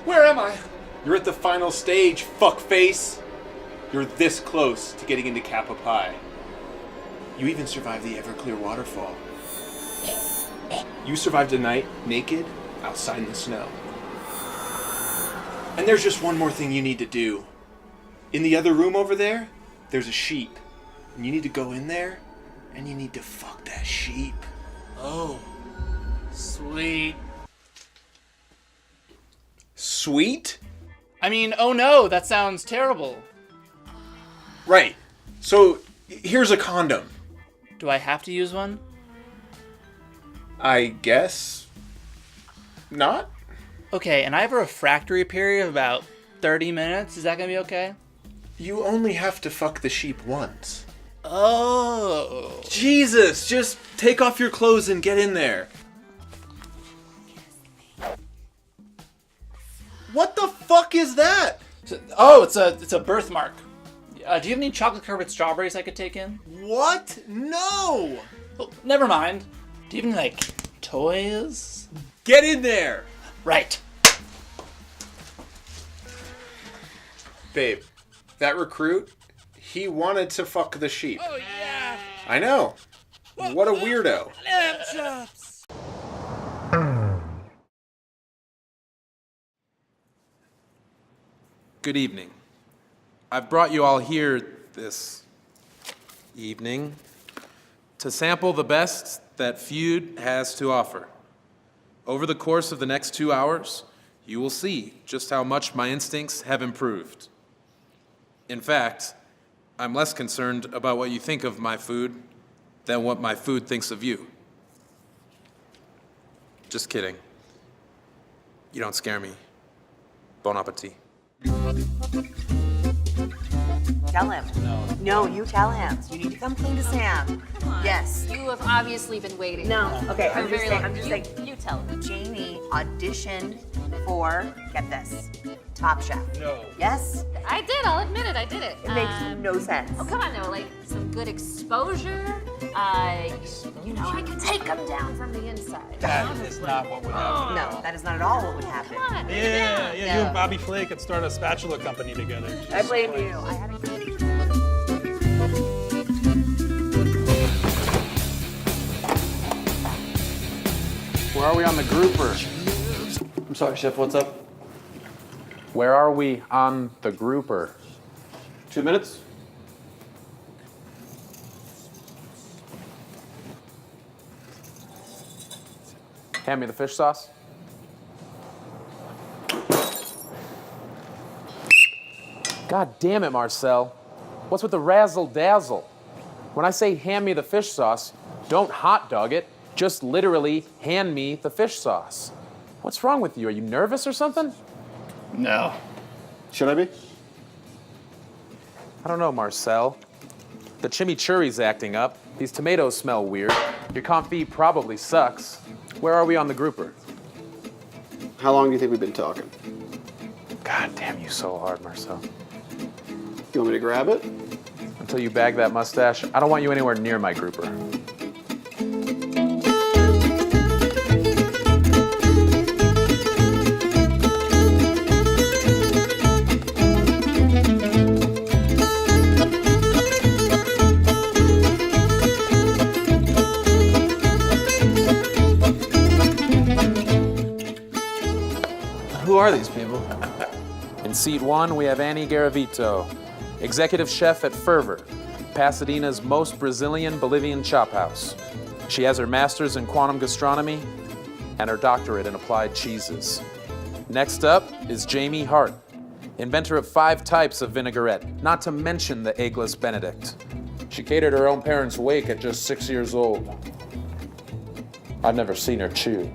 Where am I? You're at the final stage, fuckface. You're this close to getting into Kappa Pi. You even survived the Everclear waterfall. You survived a night naked outside in the snow. And there's just one more thing you need to do. In the other room over there, there's a sheep. And you need to go in there, and you need to fuck that sheep. Oh, sweet. Sweet? I mean, oh no, that sounds terrible. Right. So, here's a condom. Do I have to use one? I guess not. Okay, and I have a refractory period of about 30 minutes. Is that gonna be okay? You only have to fuck the sheep once. Oh. Jesus, just take off your clothes and get in there. What the fuck is that? Oh, it's a birthmark. Do you have any chocolate covered strawberries I could take in? What? No! Oh, never mind. Do you have any, like, toys? Get in there! Right. Babe, that recruit, he wanted to fuck the sheep. Oh, yeah. I know. What a weirdo. Lamb chops. Good evening. I've brought you all here this evening to sample the best that Feud has to offer. Over the course of the next 2 hours, you will see just how much my instincts have improved. In fact, I'm less concerned about what you think of my food than what my food thinks of you. Just kidding. You don't scare me. Bon appetit. Tell him. No, you tell him. You need to come clean to Sam. Come on. Yes. You have obviously been waiting. No. Okay, For I'm just very saying. long. I'm just saying. You tell him. Jamie auditioned for, get this, Top Chef. No. Yes? I did. I'll admit it. I did it. It makes no sense. Oh, come on, no. Like, some good exposure. You know, I could take them down from the inside. That is not what would happen. No, that is not at all what would happen. Come on. Yeah, you and Bobby Flay could start a spatula company together. I blame you. I had a Where are we on the grouper? I'm sorry, Chef, what's up? Where are we on the grouper? 2 minutes? Hand me the fish sauce. God damn it, Marcel. What's with the razzle-dazzle? When I say hand me the fish sauce, don't hot dog it. Just literally hand me the fish sauce. What's wrong with you? Are you nervous or something? No. Should I be? I don't know, Marcel. The chimichurri's acting up. These tomatoes smell weird. Your confit probably sucks. Where are we on the grouper? How long do you think we've been talking? God damn you so hard, Marcel. You want me to grab it? Until you bag that mustache, I don't want you anywhere near my grouper. Who are these people? In seat 1, we have Annie Garavito, executive chef at Fervor, Pasadena's most Brazilian Bolivian chop house. She has her master's in quantum gastronomy and her doctorate in applied cheeses. Next up is Jamie Hart, inventor of 5 types of vinaigrette, not to mention the eggless Benedict. She catered her own parents' wake at just 6 years old. I've never seen her chew.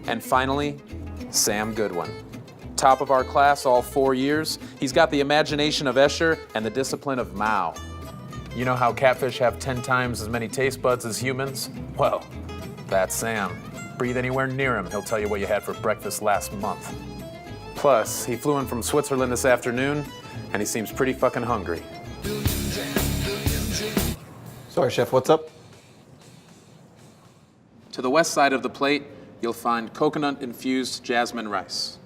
And finally, Sam Goodwin. Top of our class all 4 years. He's got the imagination of Escher and the discipline of Mao. You know how catfish have 10 times as many taste buds as humans? Well, that's Sam. breathe anywhere near him, he'll tell you what you had for breakfast last month. Plus, he flew in from Switzerland this afternoon, and he seems pretty fucking hungry. Sorry, Chef, what's up? To the west side of the plate, you'll find coconut-infused jasmine rice.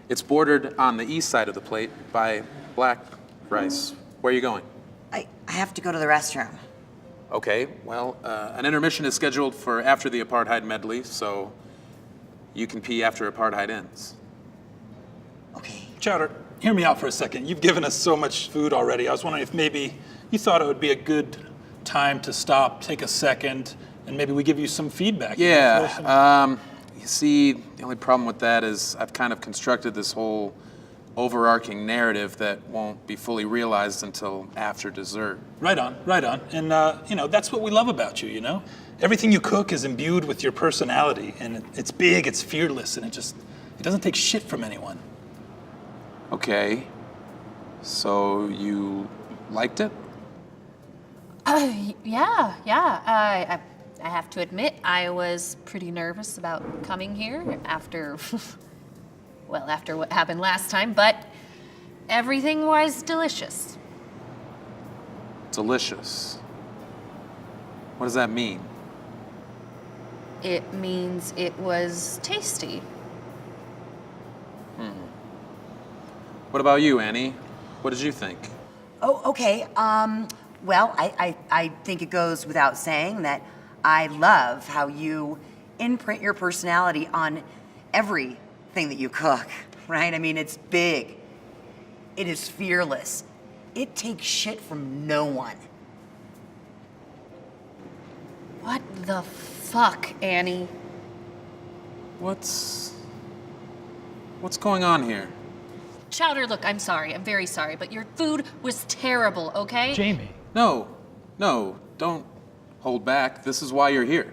It's bordered on the east side of the plate by black rice. Where are you going? I have to go to the restroom. Okay, well, an intermission is scheduled for after the apartheid medley, so you can pee after apartheid ends. Okay. Chowder, hear me out for a second. You've given us so much food already. I was wondering if maybe you thought it would be a good time to stop, take a second, and maybe we give you some feedback. Yeah, you see, the only problem with that is I've kind of constructed this whole overarching narrative that won't be fully realized until after dessert. Right on, right on. And, that's what we love about you, you know? Everything you cook is imbued with your personality, and it's big, it's fearless, and it doesn't take shit from anyone. Okay, so you liked it? Yeah. I have to admit, I was pretty nervous about coming here after what happened last time, but everything was delicious. Delicious. What does that mean? It means it was tasty. What about you, Annie? What did you think? Oh, okay. Well, I think it goes without saying that I love how you imprint your personality on everything that you cook, right? I mean, it's big. It is fearless. It takes shit from no one. What the fuck, Annie? What's going on here? Chowder, look, I'm sorry. I'm very sorry, but your food was terrible, okay? Jamie. No, don't hold back. This is why you're here.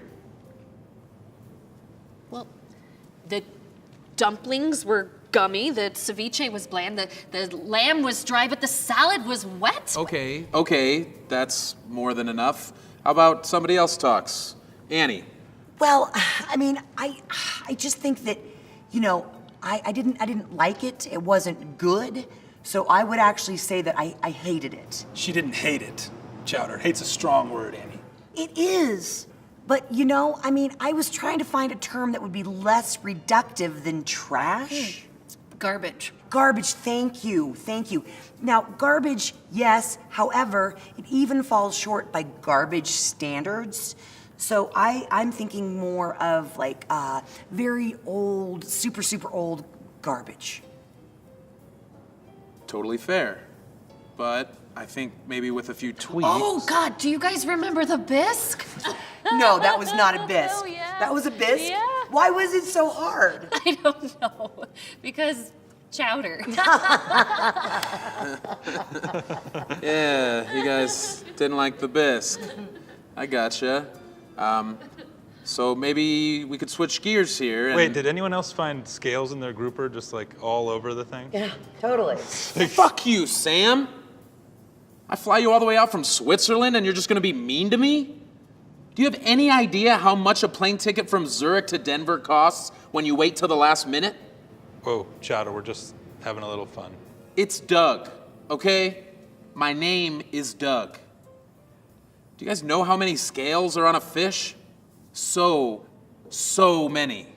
Well, the dumplings were gummy, the ceviche was bland, the lamb was dry, but the salad was wet. Okay, that's more than enough. How about somebody else talks? Annie. Well, I mean, I just think that, I didn't like it. It wasn't good. So I would actually say that I hated it. She didn't hate it, Chowder. Hate's a strong word, Annie. It is. But, I was trying to find a term that would be less reductive than trash. Garbage. Garbage, thank you. Now, garbage, yes, however, it even falls short by garbage standards. So I'm thinking more of like very old, super old garbage. Totally fair. But I think maybe with a few tweaks. Oh, God, do you guys remember the bisque? No, that was not a bisque. Oh, yeah. That was a bisque? Yeah. Why was it so hard? I don't know. Because Chowder. Yeah, you guys didn't like the bisque. I gotcha. So maybe we could switch gears here and... Wait, did anyone else find scales in their grouper just like all over the thing? Yeah, totally. Fuck you, Sam! I fly you all the way out from Switzerland and you're just gonna be mean to me? Do you have any idea how much a plane ticket from Zurich to Denver costs when you wait till the last minute? Whoa, Chowder, we're just having a little fun. It's Doug, okay? My name is Doug. Do you guys know how many scales are on a fish? So many.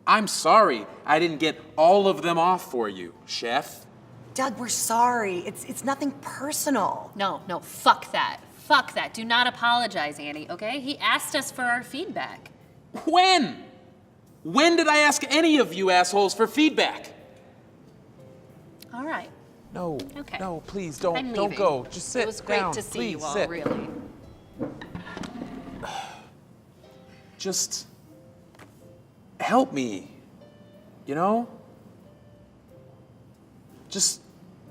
I'm sorry I didn't get all of them off for you, chef. Doug, we're sorry. It's nothing personal. No, fuck that. Fuck that. Do not apologize, Annie, okay? He asked us for our feedback. When? When did I ask any of you assholes for feedback? All right. No, Okay. no, please I'm don't leaving. go. Just sit It was great down. to see Please you all, sit. really. Just help me, you know? Just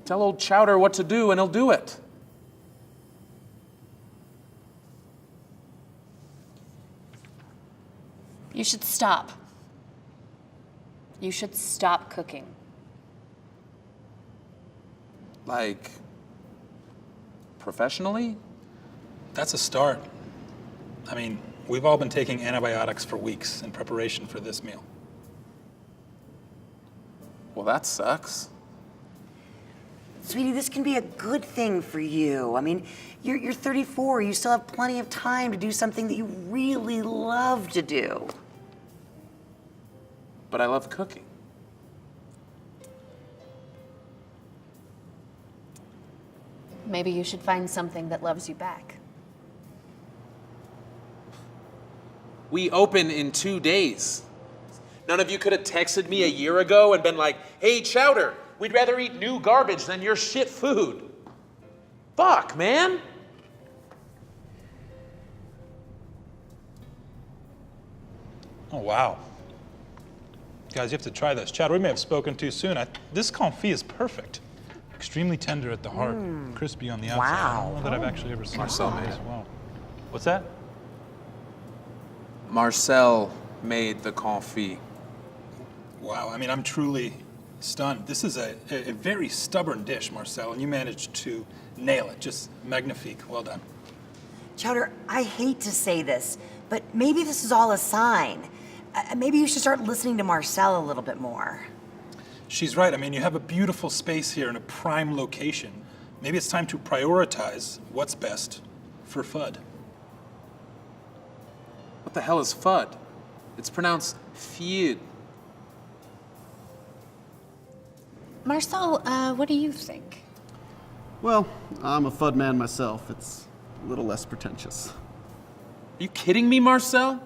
tell old Chowder what to do and he'll do it. You should stop. You should stop cooking. Like, professionally? That's a start. I mean, We've all been taking antibiotics for weeks in preparation for this meal. Well, that sucks. Sweetie, this can be a good thing for you. I mean, you're 34. You still have plenty of time to do something that you really love to do. But I love cooking. Maybe you should find something that loves you back. We open in 2 days. None of you could have texted me a year ago and been like, hey, Chowder, we'd rather eat new garbage than your shit food. Fuck, man. Oh, wow. Guys, you have to try this. Chowder, we may have spoken too soon. This confit is perfect. Extremely tender at the heart, crispy on the outside. Wow. I don't know that I've actually ever seen Marcel that made as it. well. What's that? Marcel made the confit. Wow, I mean, I'm truly stunned. This is a very stubborn dish, Marcel, and you managed to nail it. Just magnifique. Well done. Chowder, I hate to say this, but maybe this is all a sign. Maybe you should start listening to Marcel a little bit more. She's right. I mean, you have a beautiful space here in a prime location. Maybe it's time to prioritize what's best for FUD. What the hell is FUD? It's pronounced feud. Marcel, what do you think? Well, I'm a FUD man myself. It's a little less pretentious. Are you kidding me, Marcel?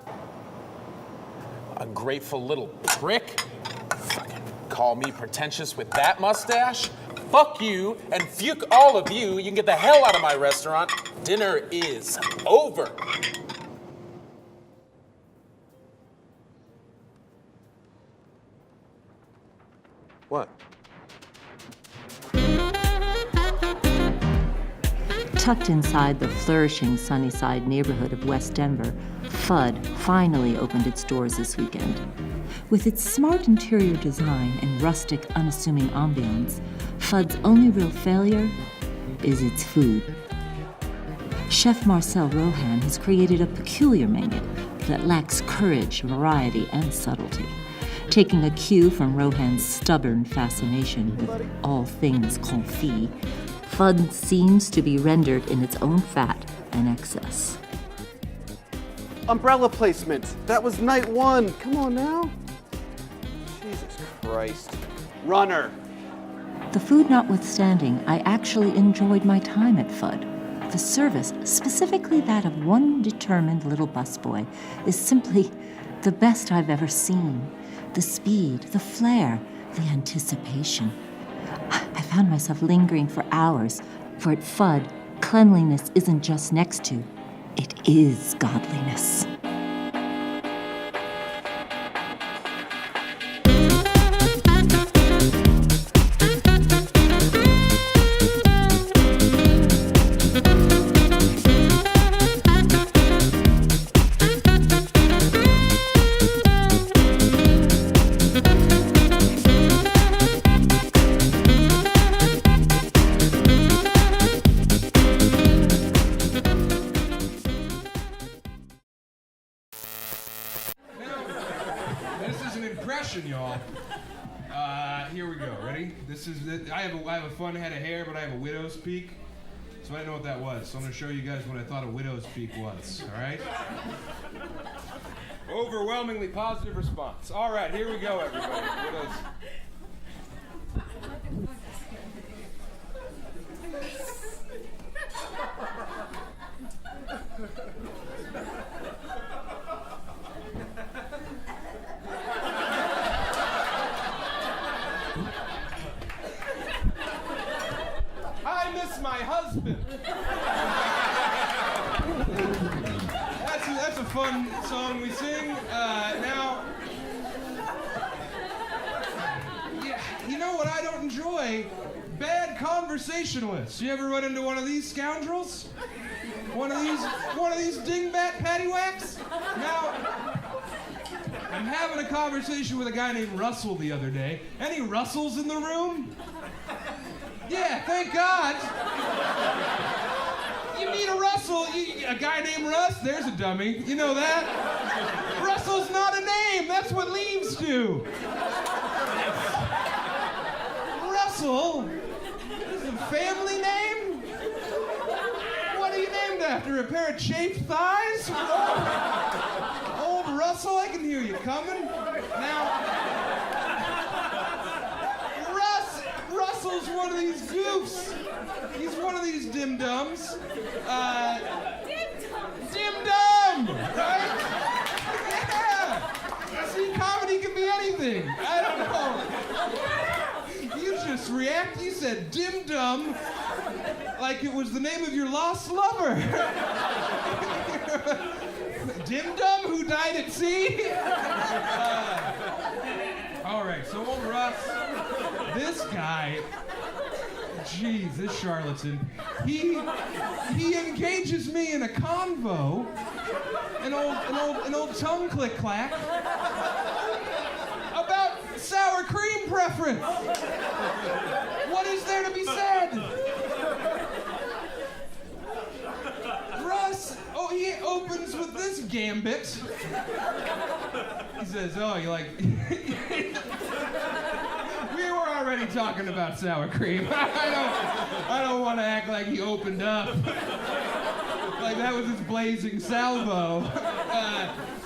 Ungrateful little prick. Fucking call me pretentious with that mustache? Fuck you and fuck all of you. You can get the hell out of my restaurant. Dinner is over. What? Tucked inside the flourishing Sunnyside neighborhood of West Denver, FUD finally opened its doors this weekend. With its smart interior design and rustic, unassuming ambiance, FUD's only real failure is its food. Chef Marcel Rohan has created a peculiar menu that lacks courage, variety, and subtlety. Taking a cue from Rohan's stubborn fascination with all things confit, FUD seems to be rendered in its own fat and excess. Umbrella placement. That was night one. Come on now. Jesus Christ. Runner. The food notwithstanding, I actually enjoyed my time at FUD. The service, specifically that of one determined little busboy, is simply the best I've ever seen. The speed, the flair, the anticipation. I found myself lingering for hours, for at FUD, cleanliness isn't just next to, it is godliness. Y'all. Here we go. Ready? This is it. I have a fun head of hair, but I have a widow's peak, so I didn't know what that was. So I'm going to show you guys what I thought a widow's peak was. All right? Overwhelmingly positive response. All right, here we go, everybody. Widow's. My husband. That's a fun song we sing. Now, yeah, you know what I don't enjoy? Bad conversationalists. You ever run into one of these scoundrels? One of these dingbat paddywhacks? Now, I'm having a conversation with a guy named Russell the other day. Any Russells in the room? Yeah, thank God. You mean mean a Russell, a guy named Russ, there's a dummy. You know that? Russell's not a name. That's what leaves do. Russell is a family name? What are you named after? A pair of chafed thighs? Old Russell, I can hear you coming. Now, Russell's one of these goofs. He's one of these dim-dums. Dim-dum! Right? Yeah! See, comedy can be anything. I don't know. You just react. You said dim-dum like it was the name of your lost lover. Dim-dum who died at sea? All right, so old Russ, this guy, geez, this charlatan, he engages me in a convo, an old tongue click-clack, about sour cream preference. What is there to be said? Russ, he opens with this gambit. He says, oh, you like... We were already talking about sour cream. I don't want to act like he opened up. Like that was his blazing salvo.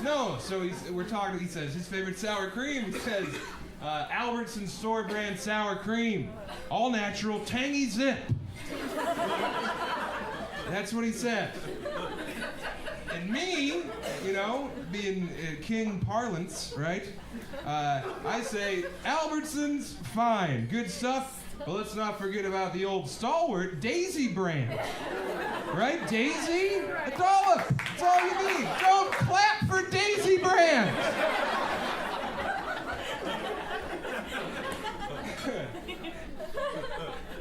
No, so we're talking, he says, his favorite sour cream, he says, Albertsons store brand sour cream. All natural, tangy zip. That's what he said. And me, you know, being king parlance, right? I say, Albertsons, fine, good stuff, but let's not forget about the old stalwart Daisy brand. Right, Daisy? A dollop, that's all you need. Don't clap for Daisy brand.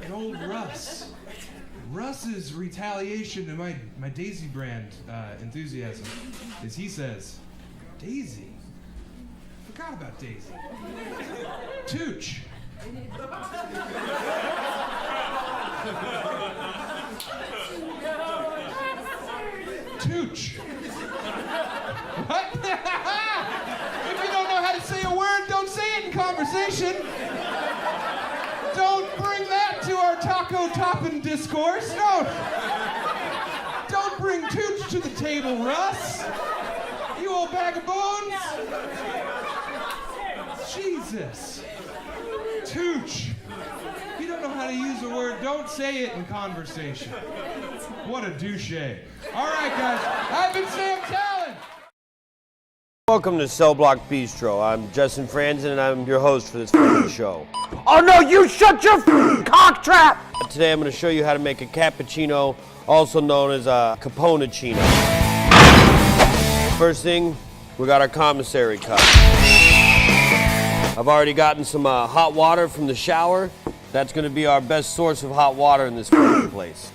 And old Russ. Russ's retaliation to my Daisy brand enthusiasm is he says, Daisy? Forgot about Daisy. Tooch. Tooch. What? If you don't know how to say a word, don't say it in conversation. Don't bring that to our taco topping discourse. Don't bring Tooch to the table, Russ. You old bag of bones. Jesus. Tooch. You don't know how to use a word. Don't say it in conversation. What a douche. All right, guys. I've been Sam Tallent. Welcome to Cell Block Bistro. I'm Justin Franzen, and I'm your host for this show. Oh no, you shut your cock trap! Today I'm going to show you how to make a cappuccino, also known as a Caponuccino. First thing, we got our commissary cup. I've already gotten some hot water from the shower. That's going to be our best source of hot water in this place.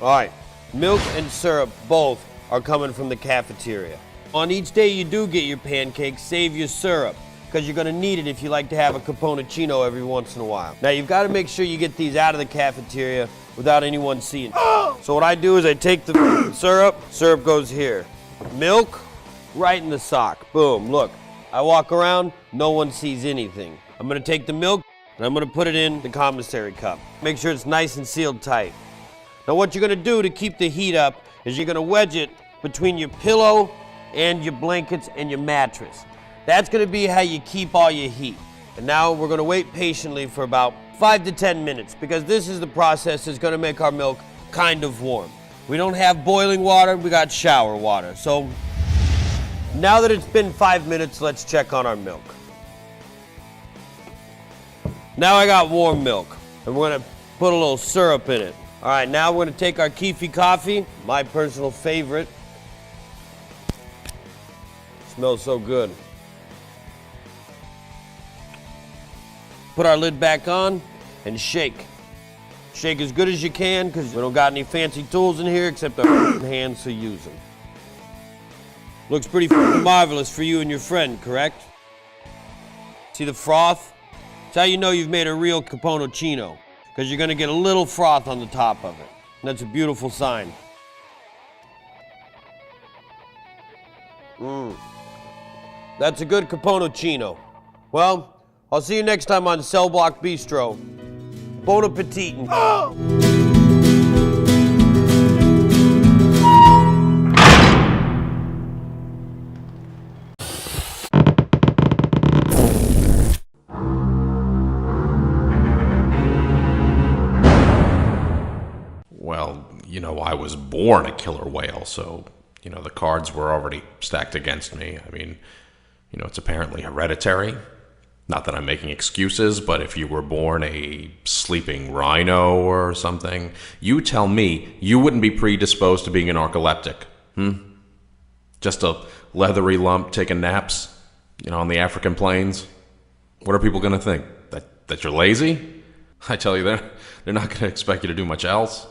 All right, milk and syrup both are coming from the cafeteria. On each day you do get your pancakes, save your syrup, because you're going to need it if you like to have a Caponuccino every once in a while. Now, you've got to make sure you get these out of the cafeteria without anyone seeing. So what I do is I take the syrup goes here. Milk, right in the sock. Boom, look. I walk around, no one sees anything. I'm going to take the milk, and I'm going to put it in the commissary cup. Make sure it's nice and sealed tight. Now, what you're going to do to keep the heat up is you're going to wedge it between your pillow and your blankets and your mattress. That's gonna be how you keep all your heat. And now we're gonna wait patiently for about 5 to 10 minutes because this is the process that's gonna make our milk kind of warm. We don't have boiling water, we got shower water. So now that it's been 5 minutes, let's check on our milk. Now I got warm milk and we're gonna put a little syrup in it. All right, now we're gonna take our Keefy coffee, my personal favorite. Smells so good. Put our lid back on and shake. Shake as good as you can because we don't got any fancy tools in here except our hands to use them. Looks pretty marvelous for you and your friend, correct? See the froth? It's how you know you've made a real Caponuccino because you're going to get a little froth on the top of it. And that's a beautiful sign. That's a good Caponuccino. Well, I'll see you next time on Cell Block Bistro. Bon appetit. Well, I was born a killer whale, so, the cards were already stacked against me. I mean, it's apparently hereditary. Not that I'm making excuses, but if you were born a sleeping rhino or something, you tell me you wouldn't be predisposed to being an narcoleptic. Just a leathery lump taking naps, on the African plains? What are people going to think? That you're lazy? I tell you, they're not going to expect you to do much else.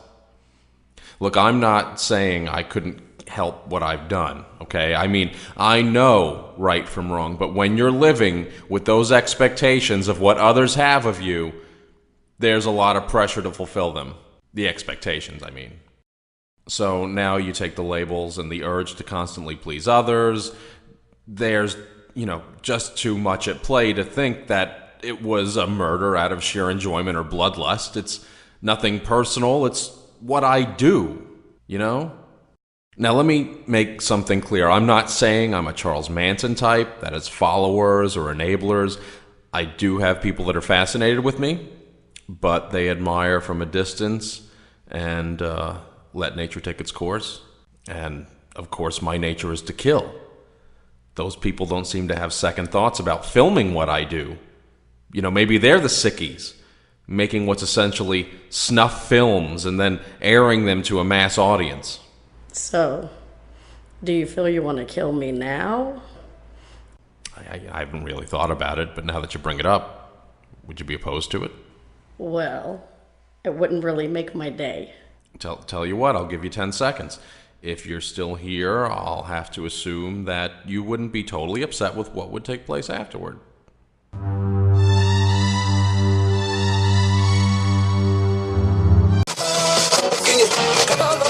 Look, I'm not saying I couldn't help what I've done, okay? I mean, I know right from wrong, but when you're living with those expectations of what others have of you, there's a lot of pressure to fulfill them. The expectations, I mean. So now you take the labels and the urge to constantly please others. There's, just too much at play to think that it was a murder out of sheer enjoyment or bloodlust. It's nothing personal. It's what I do, Now, let me make something clear. I'm not saying I'm a Charles Manson type that has followers or enablers. I do have people that are fascinated with me, but they admire from a distance and let nature take its course. And, of course, my nature is to kill. Those people don't seem to have second thoughts about filming what I do. Maybe they're the sickies, making what's essentially snuff films and then airing them to a mass audience. So, do you feel you want to kill me now? I haven't really thought about it, but now that you bring it up, would you be opposed to it? Well, it wouldn't really make my day. Tell you what, I'll give you 10 seconds. If you're still here, I'll have to assume that you wouldn't be totally upset with what would take place afterward.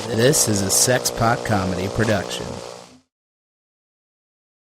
This is a Sexpot Comedy production.